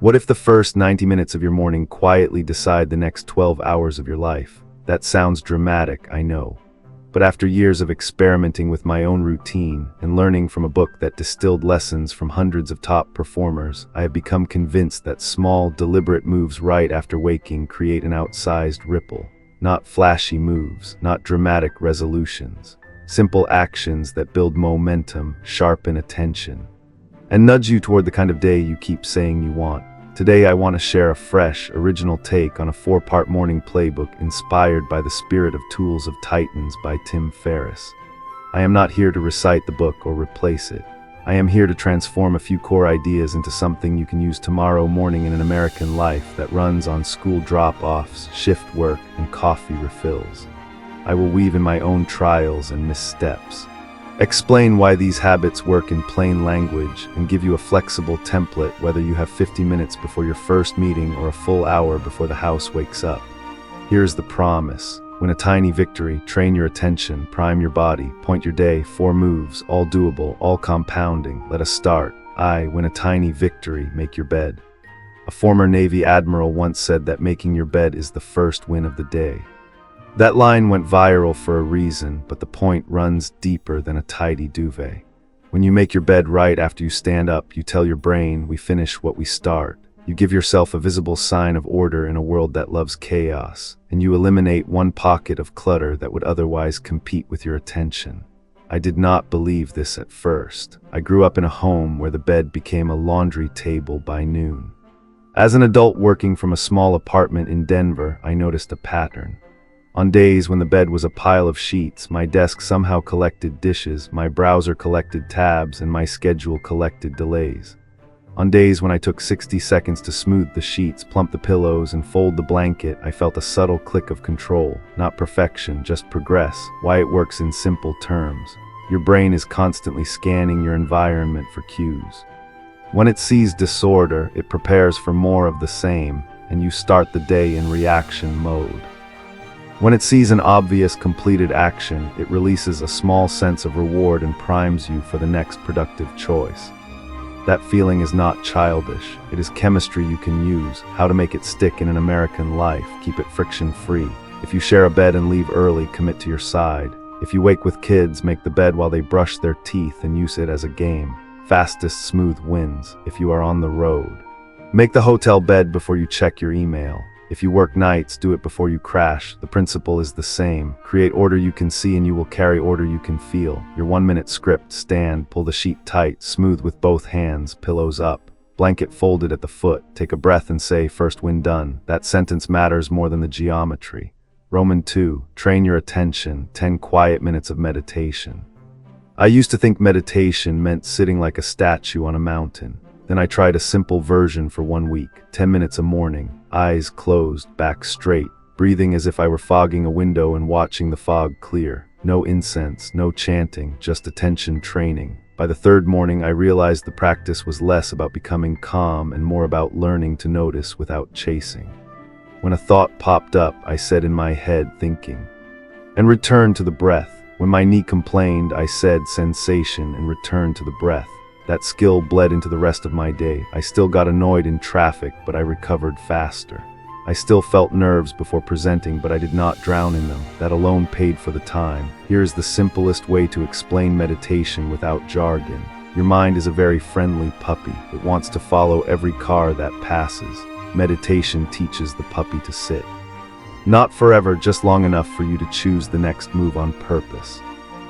What if the first 90 minutes of your morning quietly decide the next 12 hours of your life? That sounds dramatic, I know. But after years of experimenting with my own routine and learning from a book that distilled lessons from hundreds of top performers, I have become convinced that small, deliberate moves right after waking create an outsized ripple. Not flashy moves, not dramatic resolutions. Simple actions that build momentum, sharpen attention, and nudge you toward the kind of day you keep saying you want. Today I want to share a fresh, original take on a 4-part morning playbook inspired by The Spirit of Tools of Titans by Tim Ferriss. I am not here to recite the book or replace it. I am here to transform a few core ideas into something you can use tomorrow morning in an American life that runs on school drop-offs, shift work, and coffee refills. I will weave in my own trials and missteps, explain why these habits work in plain language, and give you a flexible template whether you have 50 minutes before your first meeting or a full hour before the house wakes up. Here's the promise. Win a tiny victory, train your attention, prime your body, point your day, 4 moves, all doable, all compounding. Let us start. Win a tiny victory, make your bed. A former Navy admiral once said that making your bed is the first win of the day. That line went viral for a reason, but the point runs deeper than a tidy duvet. When you make your bed right after you stand up, you tell your brain, we finish what we start. You give yourself a visible sign of order in a world that loves chaos, and you eliminate one pocket of clutter that would otherwise compete with your attention. I did not believe this at first. I grew up in a home where the bed became a laundry table by noon. As an adult working from a small apartment in Denver, I noticed a pattern. On days when the bed was a pile of sheets, my desk somehow collected dishes, my browser collected tabs, and my schedule collected delays. On days when I took 60 seconds to smooth the sheets, plump the pillows, and fold the blanket, I felt a subtle click of control. Not perfection, just progress. Why it works in simple terms. Your brain is constantly scanning your environment for cues. When it sees disorder, it prepares for more of the same, and you start the day in reaction mode. When it sees an obvious completed action, it releases a small sense of reward and primes you for the next productive choice. That feeling is not childish. It is chemistry you can use, how to make it stick in an American life, keep it friction-free. If you share a bed and leave early, commit to your side. If you wake with kids, make the bed while they brush their teeth and use it as a game. Fastest smooth wins. If you are on the road, make the hotel bed before you check your email. If you work nights, do it before you crash. The principle is the same. Create order you can see and you will carry order you can feel. Your 1-minute script: stand, pull the sheet tight, smooth with both hands, pillows up, blanket folded at the foot. Take a breath and say, first win done. That sentence matters more than the geometry. Roman 2, train your attention, 10 quiet minutes of meditation. I used to think meditation meant sitting like a statue on a mountain. Then I tried a simple version for 1 week, 10 minutes a morning, eyes closed, back straight, breathing as if I were fogging a window and watching the fog clear. No incense, no chanting, just attention training. By the 3rd morning, I realized the practice was less about becoming calm and more about learning to notice without chasing. When a thought popped up, I said in my head, thinking, and returned to the breath. When my knee complained, I said, sensation, and returned to the breath. That skill bled into the rest of my day. I still got annoyed in traffic, but I recovered faster. I still felt nerves before presenting, but I did not drown in them. That alone paid for the time. Here is the simplest way to explain meditation without jargon. Your mind is a very friendly puppy. It wants to follow every car that passes. Meditation teaches the puppy to sit. Not forever, just long enough for you to choose the next move on purpose.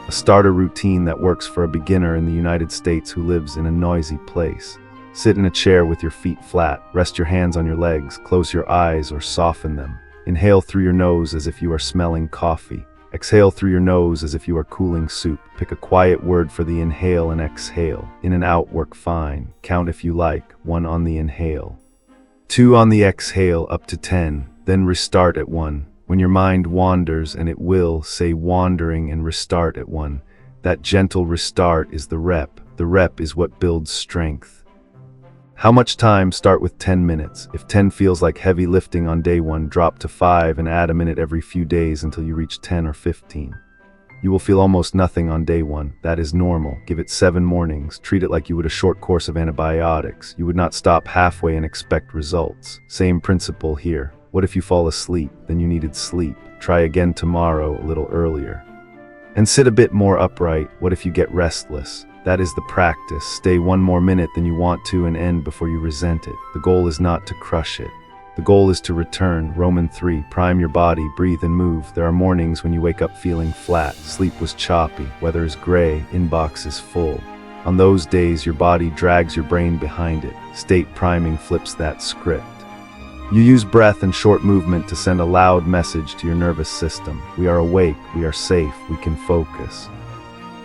A starter routine that works for a beginner in the United States who lives in a noisy place. Sit in a chair with your feet flat, rest your hands on your legs, close your eyes or soften them. Inhale through your nose as if you are smelling coffee. Exhale through your nose as if you are cooling soup. Pick a quiet word for the inhale and exhale. In and out work fine. Count if you like, 1 on the inhale, 2 on the exhale, up to 10, then restart at 1. When your mind wanders, and it will, say wandering and restart at 1. That gentle restart is the rep. The rep is what builds strength. How much time? Start with 10 minutes. If 10 feels like heavy lifting on day 1, drop to 5 and add a minute every few days until you reach 10 or 15. You will feel almost nothing on day 1. That is normal. Give it 7 mornings. Treat it like you would a short course of antibiotics. You would not stop halfway and expect results. Same principle here. What if you fall asleep? Then you needed sleep. Try again tomorrow, a little earlier. And sit a bit more upright. What if you get restless? That is the practice. Stay 1 more minute than you want to and end before you resent it. The goal is not to crush it. The goal is to return. Romans 3, prime your body, breathe and move. There are mornings when you wake up feeling flat. Sleep was choppy, weather is gray, inbox is full. On those days, your body drags your brain behind it. State priming flips that script. You use breath and short movement to send a loud message to your nervous system. We are awake, we are safe, we can focus.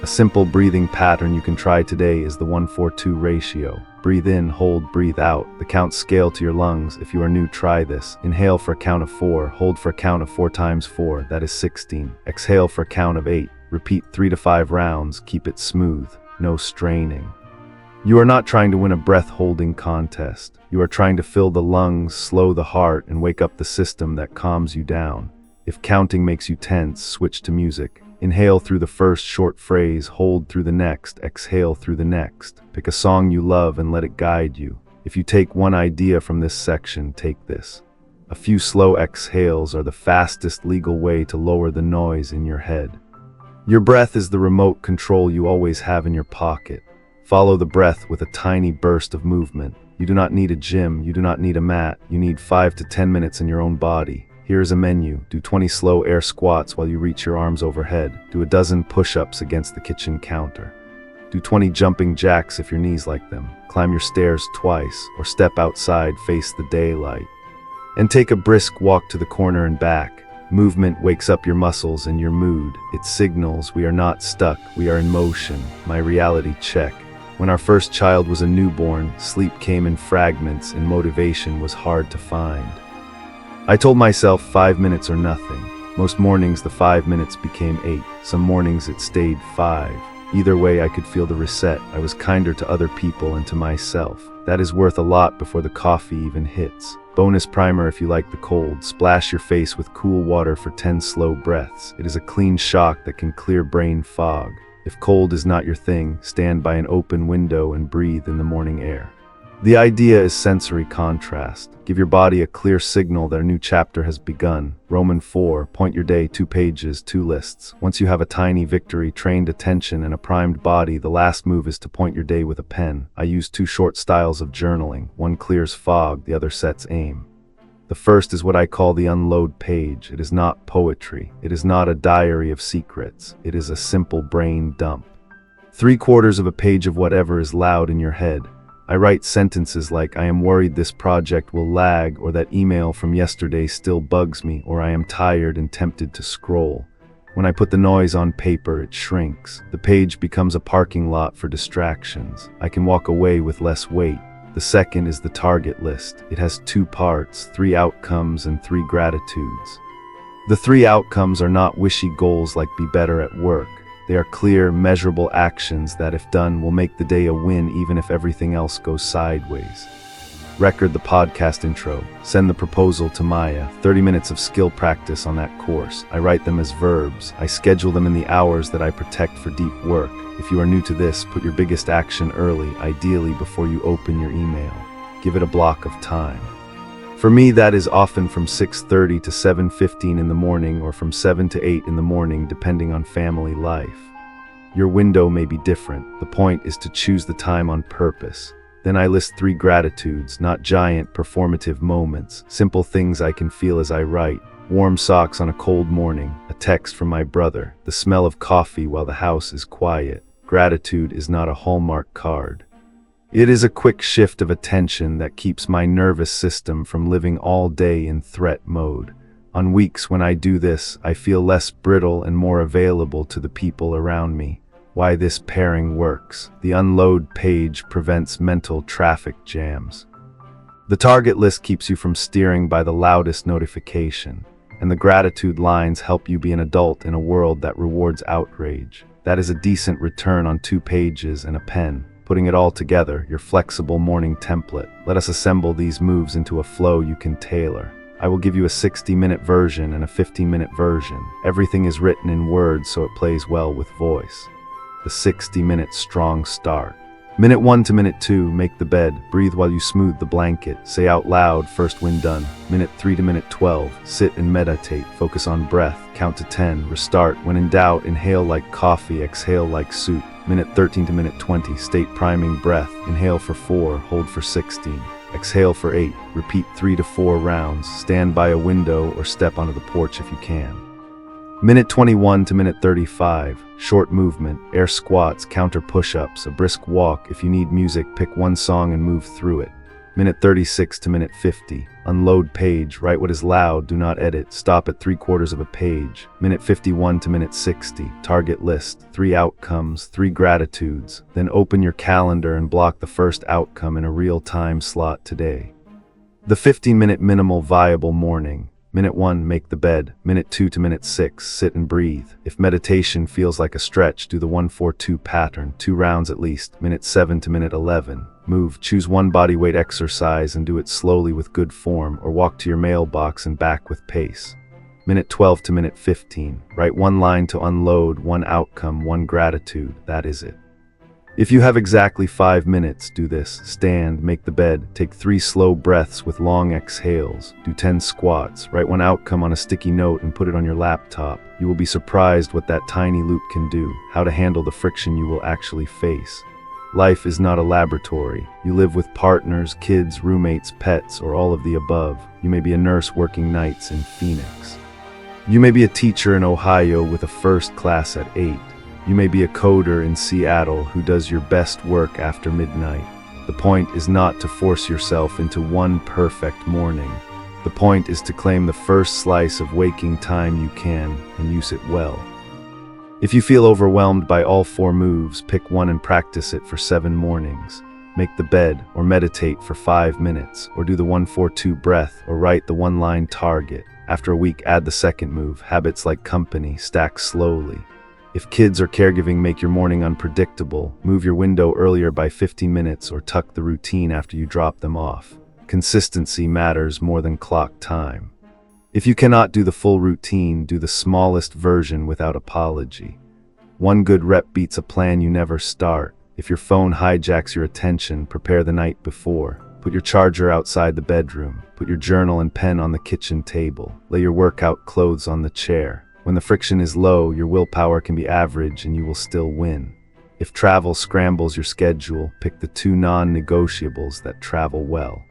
A simple breathing pattern you can try today is the 1-4-2 ratio. Breathe in, hold, breathe out. The count scale to your lungs. If you are new, try this. Inhale for a count of 4, hold for a count of 4 times 4, that is 16. Exhale for a count of 8. Repeat 3 to 5 rounds, keep it smooth, no straining. You are not trying to win a breath-holding contest. You are trying to fill the lungs, slow the heart, and wake up the system that calms you down. If counting makes you tense, switch to music. Inhale through the first short phrase, hold through the next, exhale through the next. Pick a song you love and let it guide you. If you take one idea from this section, take this. A few slow exhales are the fastest legal way to lower the noise in your head. Your breath is the remote control you always have in your pocket. Follow the breath with a tiny burst of movement. You do not need a gym, you do not need a mat, you need 5 to 10 minutes in your own body. Here is a menu. Do 20 slow air squats while you reach your arms overhead. Do a dozen push-ups against the kitchen counter. Do 20 jumping jacks if your knees like them. Climb your stairs twice, or step outside, face the daylight. And take a brisk walk to the corner and back. Movement wakes up your muscles and your mood. It signals we are not stuck, we are in motion. My reality check. When our first child was a newborn, sleep came in fragments and motivation was hard to find. I told myself 5 minutes or nothing. Most mornings the 5 minutes became 8. Some mornings it stayed 5. Either way I could feel the reset. I was kinder to other people and to myself. That is worth a lot before the coffee even hits. Bonus primer if you like the cold. Splash your face with cool water for 10 slow breaths. It is a clean shock that can clear brain fog. If cold is not your thing, stand by an open window and breathe in the morning air. The idea is sensory contrast. Give your body a clear signal that a new chapter has begun. Romans 4, point your day, 2 pages, 2 lists. Once you have a tiny victory, trained attention, and a primed body, the last move is to point your day with a pen. I use 2 short styles of journaling. One clears fog, the other sets aim. The first is what I call the unload page. It is not poetry. It is not a diary of secrets. It is a simple brain dump. 3/4 of a page of whatever is loud in your head. I write sentences like, I am worried this project will lag, or that email from yesterday still bugs me, or I am tired and tempted to scroll. When I put the noise on paper, it shrinks. The page becomes a parking lot for distractions. I can walk away with less weight. The second is the target list. It has 2 parts, 3 outcomes and 3 gratitudes. The 3 outcomes are not wishy goals like be better at work. They are clear, measurable actions that, if done, will make the day a win even if everything else goes sideways. Record the podcast intro. Send the proposal to Maya. 30 minutes of skill practice on that course. I write them as verbs. I schedule them in the hours that I protect for deep work. If you are new to this, put your biggest action early, ideally before you open your email. Give it a block of time. For me, that is often from 6:30 to 7:15 in the morning, or from 7 to 8 in the morning, depending on family life. Your window may be different. The point is to choose the time on purpose. Then I list 3 gratitudes, not giant performative moments, simple things I can feel as I write. Warm socks on a cold morning, a text from my brother, the smell of coffee while the house is quiet. Gratitude is not a Hallmark card. It is a quick shift of attention that keeps my nervous system from living all day in threat mode. On weeks when I do this, I feel less brittle and more available to the people around me. Why this pairing works. The unload page prevents mental traffic jams. The target list keeps you from steering by the loudest notification, and the gratitude lines help you be an adult in a world that rewards outrage. That is a decent return on 2 pages and a pen. Putting it all together, your flexible morning template. Let us assemble these moves into a flow you can tailor. I will give you a 60-minute version and a 15-minute version. Everything is written in words so it plays well with voice. The 60-minute strong start. Minute 1 to minute 2, make the bed, breathe while you smooth the blanket, say out loud first when done. Minute 3 to minute 12, sit and meditate, focus on breath, count to 10, restart. When in doubt, inhale like coffee, exhale like soup. Minute 13 to minute 20, state priming breath, inhale for 4, hold for 16. Exhale for 8, repeat 3 to 4 rounds, stand by a window or step onto the porch if you can. Minute 21 to minute 35, short movement, air squats, counter push-ups, a brisk walk. If you need music, pick one song and move through it. Minute 36 to minute 50, unload page, write what is loud, do not edit, stop at 3/4 of a page. Minute 51 to minute 60, target list, 3 outcomes, 3 gratitudes, then open your calendar and block the first outcome in a real-time slot today. The 15-minute minimal viable morning. Minute 1, make the bed. Minute 2 to minute 6, sit and breathe. If meditation feels like a stretch, do the 1-4-2 pattern, 2 rounds at least. Minute 7 to minute 11, move. Choose one body weight exercise and do it slowly with good form, or walk to your mailbox and back with pace. Minute 12 to minute 15, write 1 line to unload, 1 outcome, 1 gratitude. That is it. If you have exactly 5 minutes, do this. Stand, make the bed, take 3 slow breaths with long exhales, do 10 squats, write 1 outcome on a sticky note and put it on your laptop. You will be surprised what that tiny loop can do, how to handle the friction you will actually face. Life is not a laboratory. You live with partners, kids, roommates, pets, or all of the above. You may be a nurse working nights in Phoenix. You may be a teacher in Ohio with a first class at 8. You may be a coder in Seattle who does your best work after midnight. The point is not to force yourself into one perfect morning. The point is to claim the first slice of waking time you can and use it well. If you feel overwhelmed by all 4 moves, pick one and practice it for 7 mornings. Make the bed or meditate for 5 minutes, or do the 1-4-2 breath, or write the 1-line target. After a week, add the second move. Habits like company stack slowly. If kids or caregiving make your morning unpredictable, move your window earlier by 15 minutes or tuck the routine after you drop them off. Consistency matters more than clock time. If you cannot do the full routine, do the smallest version without apology. 1 good rep beats a plan you never start. If your phone hijacks your attention, prepare the night before. Put your charger outside the bedroom. Put your journal and pen on the kitchen table. Lay your workout clothes on the chair. When the friction is low, your willpower can be average and you will still win. If travel scrambles your schedule, pick the 2 non-negotiables that travel well.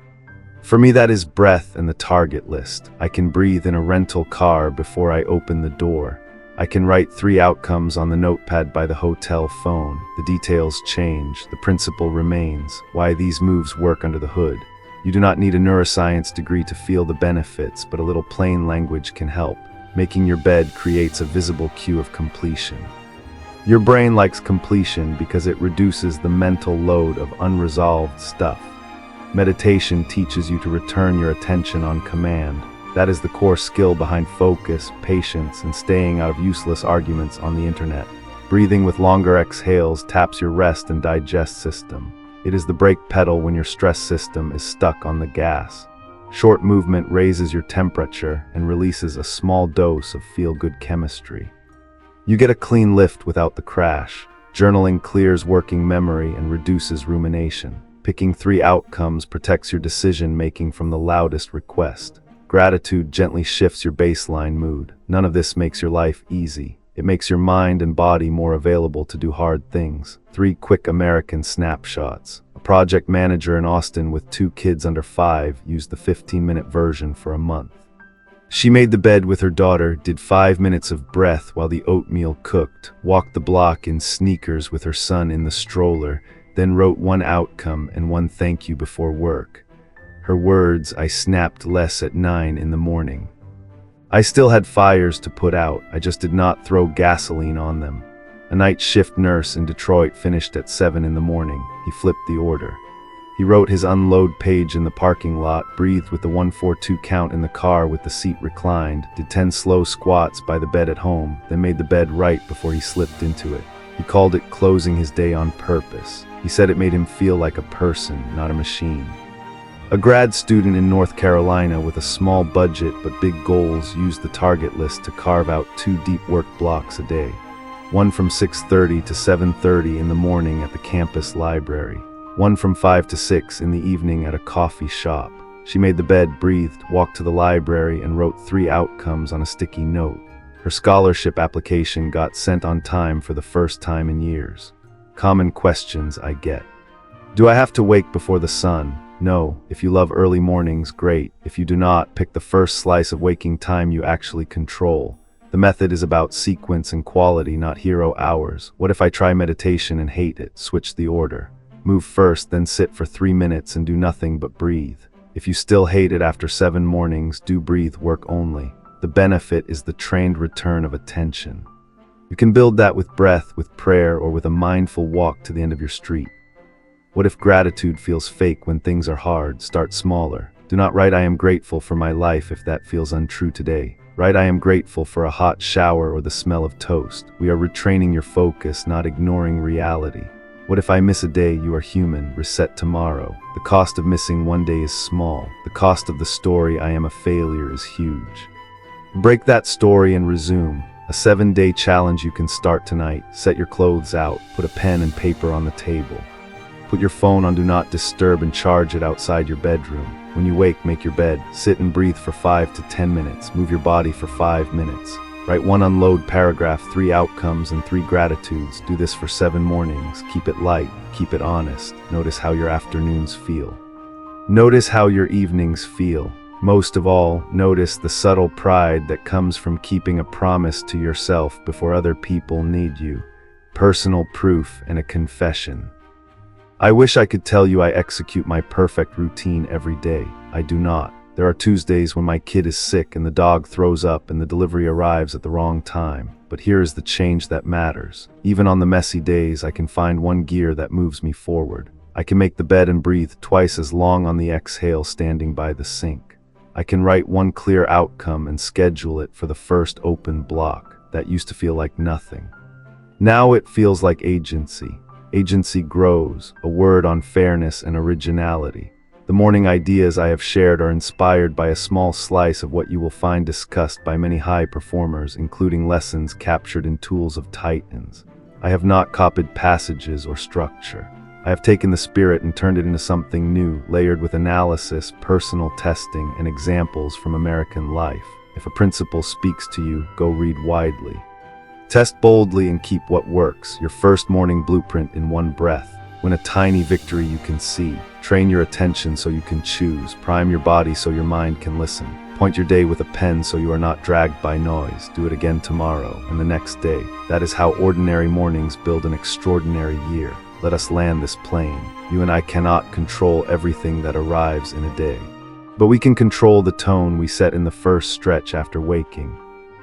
For me, that is breath and the target list. I can breathe in a rental car before I open the door. I can write 3 outcomes on the notepad by the hotel phone. The details change, the principle remains. Why these moves work under the hood. You do not need a neuroscience degree to feel the benefits, but a little plain language can help. Making your bed creates a visible cue of completion. Your brain likes completion because it reduces the mental load of unresolved stuff. Meditation teaches you to return your attention on command. That is the core skill behind focus, patience, and staying out of useless arguments on the internet. Breathing with longer exhales taps your rest and digest system. It is the brake pedal when your stress system is stuck on the gas. Short movement raises your temperature and releases a small dose of feel-good chemistry. You get a clean lift without the crash. Journaling clears working memory and reduces rumination. Picking 3 outcomes protects your decision-making from the loudest request. Gratitude gently shifts your baseline mood. None of this makes your life easy. It makes your mind and body more available to do hard things. 3 quick American snapshots. A project manager in Austin with 2 kids under 5 used the 15-minute version for a month. She made the bed with her daughter, did 5 minutes of breath while the oatmeal cooked, walked the block in sneakers with her son in the stroller, then wrote 1 outcome and 1 thank you before work. Her words, I snapped less at 9 in the morning. I still had fires to put out, I just did not throw gasoline on them. A night shift nurse in Detroit finished at 7 in the morning. He flipped the order. He wrote his unload page in the parking lot, breathed with the 1-4-2 count in the car with the seat reclined, did 10 slow squats by the bed at home, then made the bed right before he slipped into it. He called it closing his day on purpose. He said it made him feel like a person, not a machine. A grad student in North Carolina with a small budget but big goals used the target list to carve out 2 deep work blocks a day. One from 6:30 to 7:30 in the morning at the campus library. One from 5 to 6 in the evening at a coffee shop. She made the bed, breathed, walked to the library, and wrote 3 outcomes on a sticky note. Her scholarship application got sent on time for the first time in years. Common questions I get. Do I have to wake before the sun? No. If you love early mornings, great. If you do not, pick the first slice of waking time you actually control. The method is about sequence and quality, not hero hours. What if I try meditation and hate it? Switch the order. Move first, then sit for 3 minutes and do nothing but breathe. If you still hate it after 7 mornings, do breathe work only. The benefit is the trained return of attention. You can build that with breath, with prayer, or with a mindful walk to the end of your street. What if gratitude feels fake when things are hard? Start smaller. Do not write "I am grateful for my life" if that feels untrue today. Write "I am grateful for a hot shower or the smell of toast." We are retraining your focus, not ignoring reality. What if I miss a day? You are human. Reset tomorrow. The cost of missing one day is small. The cost of the story "I am a failure" is huge. Break that story and resume. A 7-day challenge you can start tonight. Set your clothes out. Put a pen and paper on the table. Put your phone on Do Not Disturb and charge it outside your bedroom. When you wake, make your bed. Sit and breathe for 5 to 10 minutes. Move your body for 5 minutes. Write 1 unload paragraph, 3 outcomes, and 3 gratitudes. Do this for 7 mornings. Keep it light. Keep it honest. Notice how your afternoons feel. Notice how your evenings feel. Most of all, notice the subtle pride that comes from keeping a promise to yourself before other people need you. Personal proof and a confession. I wish I could tell you I execute my perfect routine every day. I do not. There are Tuesdays when my kid is sick and the dog throws up and the delivery arrives at the wrong time. But here is the change that matters. Even on the messy days, I can find one gear that moves me forward. I can make the bed and breathe twice as long on the exhale standing by the sink. I can write 1 clear outcome and schedule it for the first open block. That used to feel like nothing. Now it feels like agency. Agency grows, a word on fairness and originality. The morning ideas I have shared are inspired by a small slice of what you will find discussed by many high performers, including lessons captured in Tools of Titans. I have not copied passages or structure. I have taken the spirit and turned it into something new, layered with analysis, personal testing, and examples from American life. If a principle speaks to you, go read widely. Test boldly and keep what works. Your first morning blueprint in 1 breath. Win a tiny victory you can see. Train your attention so you can choose. Prime your body so your mind can listen. Point your day with a pen so you are not dragged by noise. Do it again tomorrow and the next day. That is how ordinary mornings build an extraordinary year. Let us land this plane. You and I cannot control everything that arrives in a day. But we can control the tone we set in the first stretch after waking.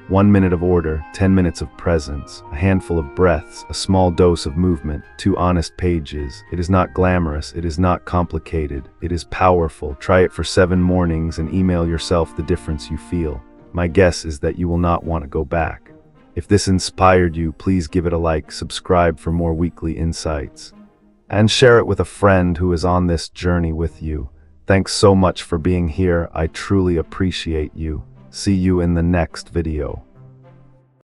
1 minute of order, 10 minutes of presence, a handful of breaths, a small dose of movement, 2 honest pages. It is not glamorous, it is not complicated, it is powerful. Try it for 7 mornings and email yourself the difference you feel. My guess is that you will not want to go back. If this inspired you, please give it a like, subscribe for more weekly insights, and share it with a friend who is on this journey with you. Thanks so much for being here. I truly appreciate you. See you in the next video.